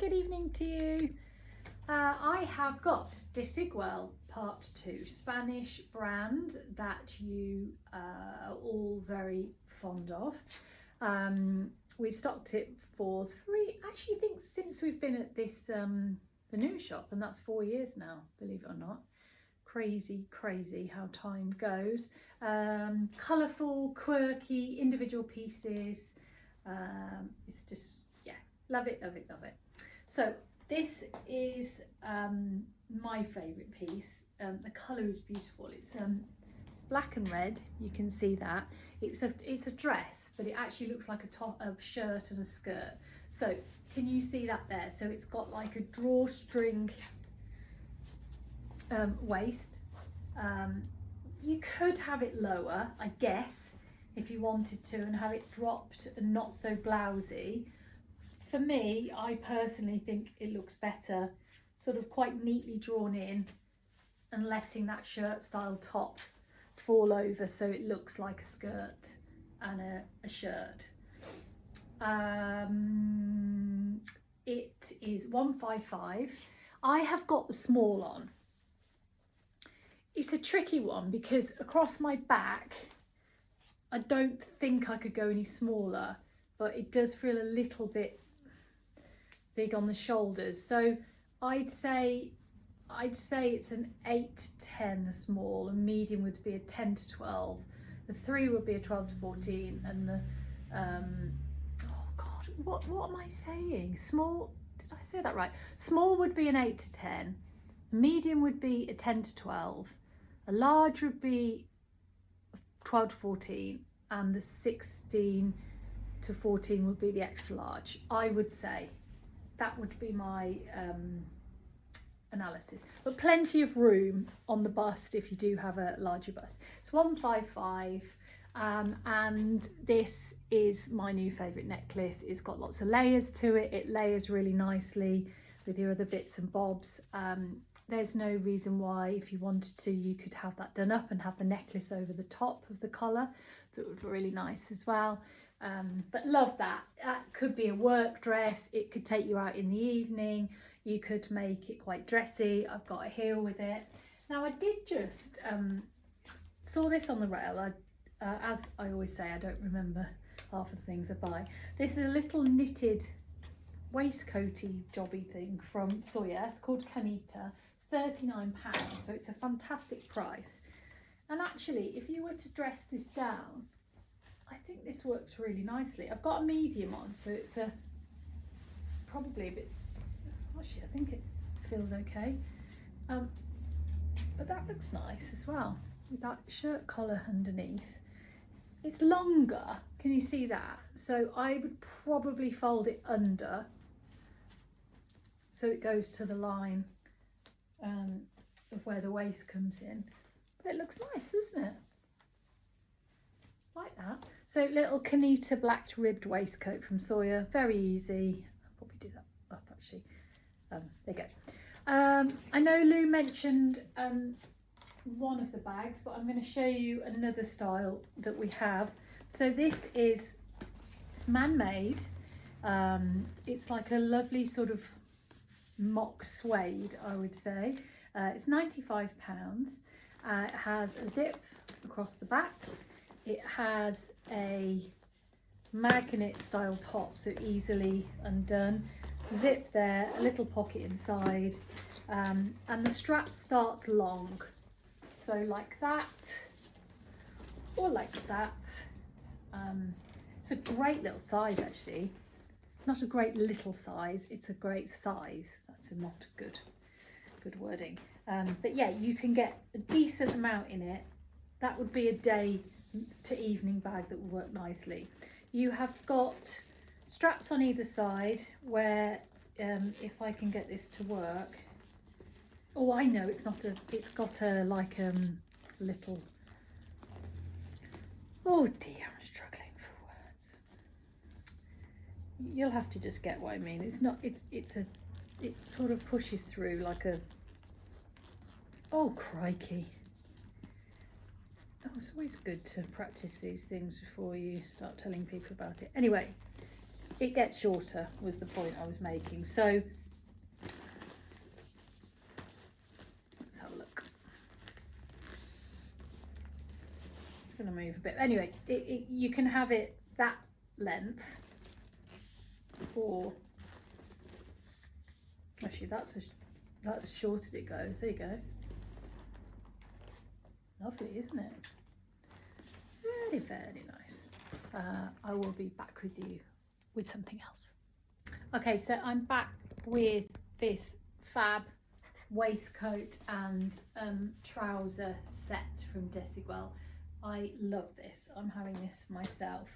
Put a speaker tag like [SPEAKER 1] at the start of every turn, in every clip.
[SPEAKER 1] good evening to you. I have got DESIGUAL Part 2, Spanish brand that you are all very fond of. We've stocked it for I think since we've been at this, the new shop, and that's 4 years now, believe it or not. Crazy how time goes. Colourful, quirky, individual pieces. It's just, yeah, love it. So this is my favourite piece. The colour is beautiful. It's black and red. You can see that. It's a dress, but it actually looks like a shirt and a skirt. So can you see that there? So it's got like a drawstring waist. You could have it lower, I guess, if you wanted to, and have it dropped and not so blousy. For me, I personally think it looks better sort of quite neatly drawn in and letting that shirt style top fall over so it looks like a skirt and a shirt. It is 155. I have got the small on. It's a tricky one because across my back, I don't think I could go any smaller, but it does feel a little bit big on the shoulders. So I'd say it's an 8 to 10, the small, and medium would be a 10 to 12. The 3 would be a 12 to 14, and the, oh God, what am I saying? Small, did I say that right? Small would be an 8 to 10, medium would be a 10 to 12, a large would be 12 to 14, and the 16 to 14 would be the extra large. I would say that would be my analysis, but plenty of room on the bust if you do have a larger bust. It's 155, and this is my new favourite necklace. It's got lots of layers to it. It layers really nicely with your other bits and bobs. There's no reason why, if you wanted to, you could have that done up and have the necklace over the top of the collar. That would be really nice as well. But love that. That could be a work dress. It could take you out in the evening. You could make it quite dressy. I've got a heel with it. Now I did just saw this on the rail. As I always say, I don't remember half of the things I buy. This is a little knitted waistcoaty jobby thing from Soya. It's called Canita. It's £39, so it's a fantastic price. And actually, if you were to dress this down, I think this works really nicely. I've got a medium on, so it's probably a bit, actually I think it feels okay. But that looks nice as well, with that shirt collar underneath. It's longer, can you see that? So I would probably fold it under so it goes to the line of where the waist comes in. But it looks nice, doesn't it? Like that. So little Canita black ribbed waistcoat from Sawyer, very easy. I'll probably do that up actually. There you go. I know Lou mentioned one of the bags, but I'm going to show you another style that we have. So this is, it's man-made. It's like a lovely sort of mock suede, I would say. It's £95. It has a zip across the back. It has a magnet style top, so easily undone. Zip there, a little pocket inside, and the strap starts long. So like that, or like that. It's a great little size actually. Not a great little size, it's a great size. That's not good wording. But yeah, you can get a decent amount in it. That would be a day to evening bag that would work nicely. You have got straps on either side where, if I can get this to work. Oh, I know, it's not a, it's got a like little, oh dear, I'm struggling for words. You'll have to just get what I mean. It's not, it sort of pushes through like a, oh crikey. Oh, it's always good to practice these things before you start telling people about it. Anyway, it gets shorter was the point I was making. So let's have a look. It's going to move a bit. Anyway, you can have it that length, or actually that's as short as it goes. There you go. Lovely, isn't it? Very, very nice. I will be back with you with something else. Okay, so I'm back with this fab waistcoat and trouser set from DESIGUAL. I love this. I'm having this myself.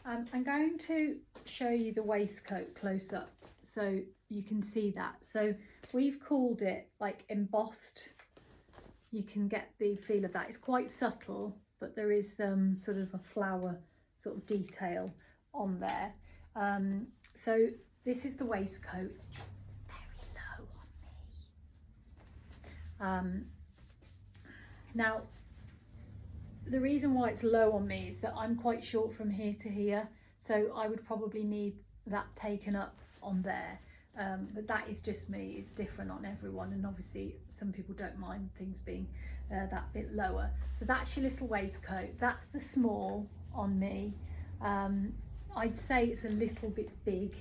[SPEAKER 1] I'm going to show you the waistcoat close up so you can see that. So we've called it like embossed. You can get the feel of that. It's quite subtle, but there is some sort of a flower sort of detail on there. So this is the waistcoat. It's very low on me. Now, the reason why it's low on me is that I'm quite short from here to here, so I would probably need that taken up on there. But that is just me. It's different on everyone, and obviously some people don't mind things being that bit lower. So that's your little waistcoat. That's the small on me. I'd say it's a little bit big.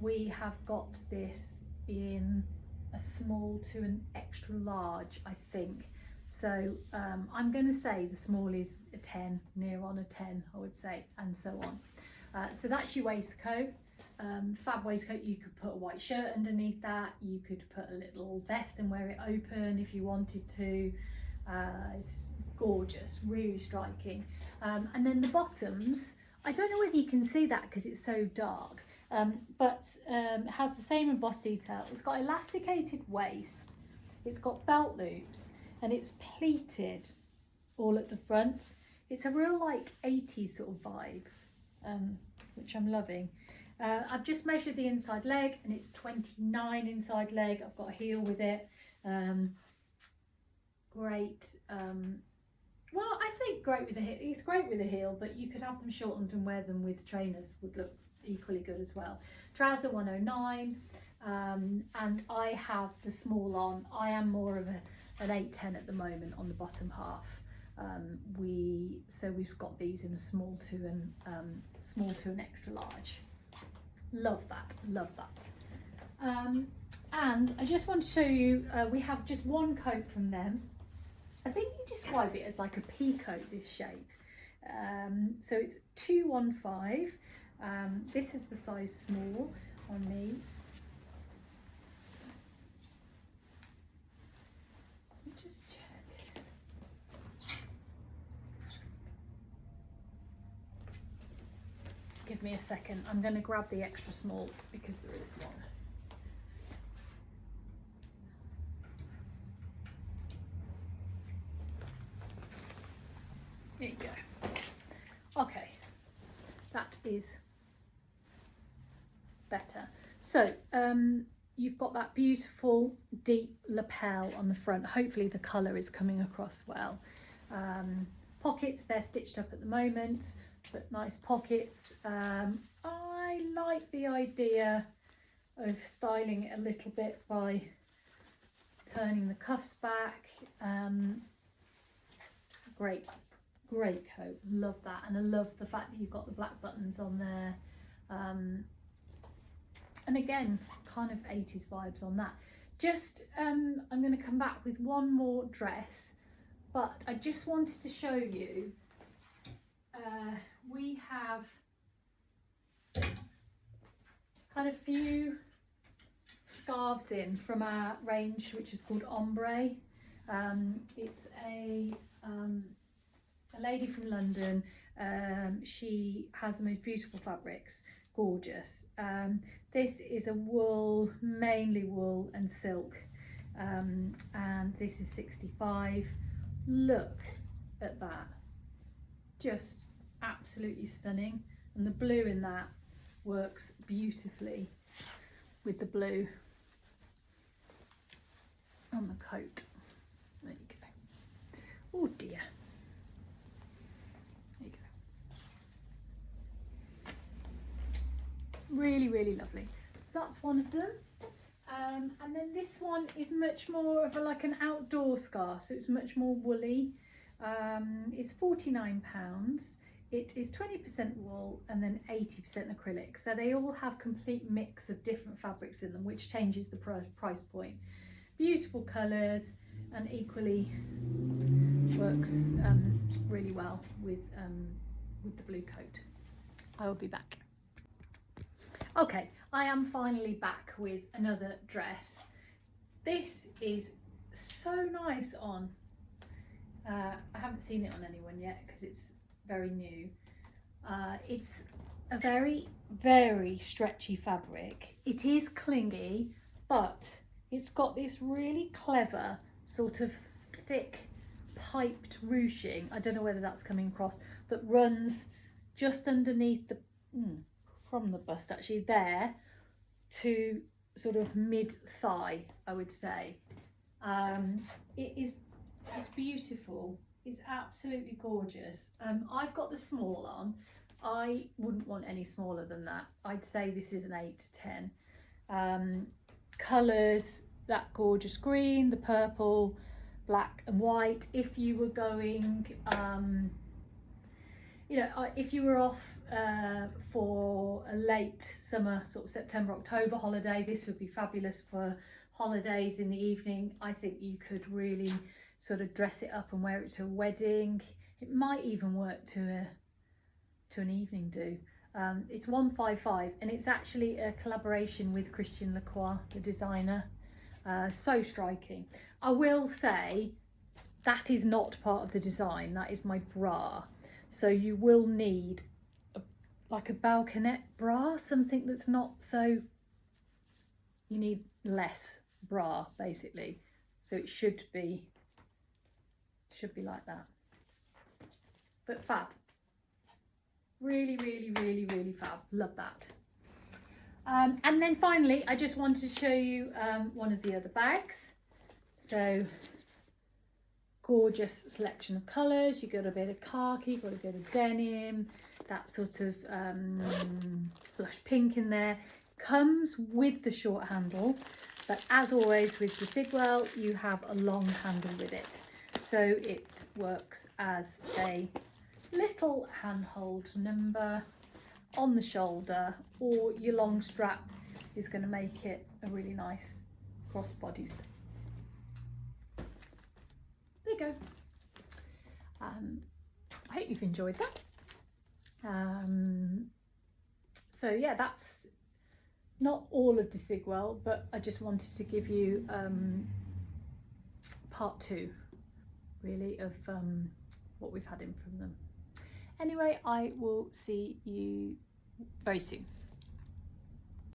[SPEAKER 1] We have got this in a small to an extra large, I think. So I'm going to say the small is a 10, near on a 10, I would say, and so on. So that's your waistcoat. Fab waistcoat. You could put a white shirt underneath that. You could put a little vest and wear it open if you wanted to. It's gorgeous, really striking. And then the bottoms, I don't know whether you can see that because it's so dark, but it has the same embossed detail. It's got elasticated waist, it's got belt loops, and it's pleated all at the front. It's a real like 80s sort of vibe, which I'm loving. I've just measured the inside leg and it's 29 inside leg. I've got a heel with it. Great. Well, I say great with a heel. It's great with a heel, but you could have them shortened and wear them with trainers, would look equally good as well. Trouser 109, and I have the small on. I am more of an 8-10 at the moment on the bottom half. We've got these in a small to an extra large. Love that, love that. And I just want to show you, we have just one coat from them. I think you describe it as like a peacoat, this shape. So it's 215. This is the size small on me. Let me just check. Give me a second. I'm going to grab the extra small because there is one. There you go. Okay, that is better. So you've got that beautiful deep lapel on the front. Hopefully the colour is coming across well. Pockets, they're stitched up at the moment, but nice pockets. I like the idea of styling it a little bit by turning the cuffs back. Great coat, love that, and I love the fact that you've got the black buttons on there, and again kind of 80s vibes on that. Just I'm going to come back with one more dress, but I just wanted to show you we have had a few scarves in from our range which is called Ombre. It's a lady from London. She has the most beautiful fabrics, gorgeous. This is a wool, mainly wool and silk, and this is 65. Look at that, just absolutely stunning, and the blue in that works beautifully with the blue on the coat. There you go. Oh dear. Really, really lovely. So that's one of them. And then this one is much more of like an outdoor scarf, so it's much more woolly. It's £49. It is 20% wool and then 80% acrylic. So they all have complete mix of different fabrics in them, which changes the price point. Beautiful colours, and equally works really well with the blue coat. I will be back. Okay, I am finally back with another dress. This is so nice on. I haven't seen it on anyone yet because it's very new. It's a very, very stretchy fabric. It is clingy, but it's got this really clever sort of thick piped ruching. I don't know whether that's coming across, that runs just underneath the from the bust actually there to sort of mid thigh, I would say. It's beautiful. It's absolutely gorgeous. I've got the small on. I wouldn't want any smaller than that. I'd say this is an 8 to 10. Colours, that gorgeous green, the purple, black and white. If you were going, if you were off for a late summer, sort of September, October holiday, this would be fabulous for holidays in the evening. I think you could really sort of dress it up and wear it to a wedding. It might even work to an evening do. It's £155 and it's actually a collaboration with Christian Lacroix, the designer. So striking. I will say that is not part of the design, that is my bra. So you will need like a balconette bra, something that's not so, you need less bra basically. So it should be like that. But fab. Really, really, really, really fab. Love that. And then finally, I just wanted to show you one of the other bags. So gorgeous selection of colours. You got a bit of khaki, got a bit of denim, that sort of blush pink in there. Comes with the short handle, but as always with DESIGUAL, you have a long handle with it. So it works as a little handhold number on the shoulder, or your long strap is going to make it a really nice crossbody. There you go. I hope you've enjoyed that. So yeah, that's not all of DESIGUAL, but I just wanted to give you part 2 really of what we've had in from them. Anyway, I will see you very soon.